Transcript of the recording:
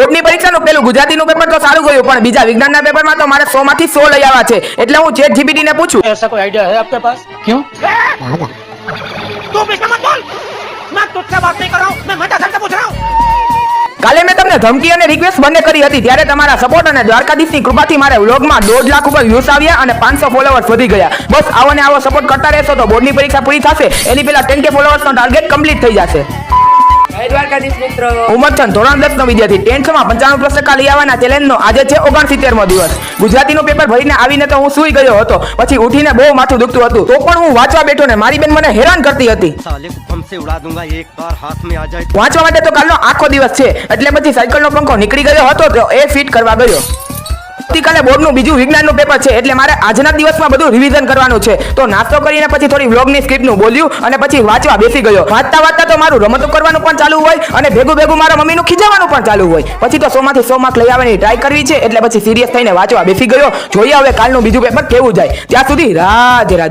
બોર્ડની પરીક્ષાનું પેલું ગુજરાતીનું પેપર તો સારું ગયું, પણ બીજા વિજ્ઞાનના પેપરમાં તો મારે 100 માંથી 100 લઈ આવ્યા છે. એટલે હું ChatGPT ને પૂછું, ऐसा कोई आइडिया है आपके पास? क्यों? तू बीच में मत बोल। मैं तुझसे बात नहीं कर रहा हूँ, मैं मजा पूछ रहा हूँ। કાલે મેં તમને ધમકી અને રિક્વેસ્ટ બંને કરી હતી, ત્યારે તમારા સપોર્ટ અને દ્વારકાધીશની કૃપાથી મારે વ્લોગમાં 1.5 લાખ ઉપર વ્યૂઝ આવ્યા અને 500 ફોલોવર્સ વધી ગયા. બસ આવો ને આવો સપોર્ટ કરતા રહેશો તો બોર્ડની પરીક્ષા પૂરી થશે એની પહેલા 10K ફોલોવર્સનો ટાર્ગેટ કમ્પ્લીટ થઈ જશે. જય દ્વારકાધીશ મિત્રો. ઉમરચંદ ધોરણ 10 નો વિદ્યાર્થી 10th માં 95% લઈ આવવાના ચેલેન્જનો આજે છે 69મો દિવસ. ગુજરાતીનું પેપર ભરીને આવીને તો હું સૂઈ ગયો હતો, પછી ઉઠીને બહુ માથું દુખતું હતું, તો પણ હું વાંચવા બેઠો ને મારી બેન મને હેરાન કરતી હતી. साले को बम से उड़ा दूंगा एक बार हाथ में आ जाए। વાંચવા માટે તો કાલનો આખો દિવસ છે, એટલે પછી સાયકલનો પંખો નીકળી ગયો હતો તો એ ફિટ કરવા ગયો. આવતીકાલે બોર્ડનું બીજું વિજ્ઞાનનું પેપર છે, એટલે મારે આજના દિવસમાં બધું રિવિઝન કરવાનું છે. તો નાસ્તો કરીને પછી થોડી વ્લોગની સ્ક્રિપ્ટનું બોલ્યું અને પછી વાંચવા બેસી ગયો. વાંચતા વાંચતા તો મારું રમતો કરવાનું પણ ચાલુ હોય અને ભેગું ભેગું મારા મમ્મીનું ખીજાવાનું પણ ચાલુ હોય. પછી તો 100 માંથી 100 માર્ક લઈ આવવાની ટ્રાય કરવી છે, એટલે પછી સિરિયસ થઈને વાંચવા બેસી ગયો. જોઈએ હવે કાલનું બીજું પેપર કેવું જાય. ત્યાં સુધી રાધે રાધે.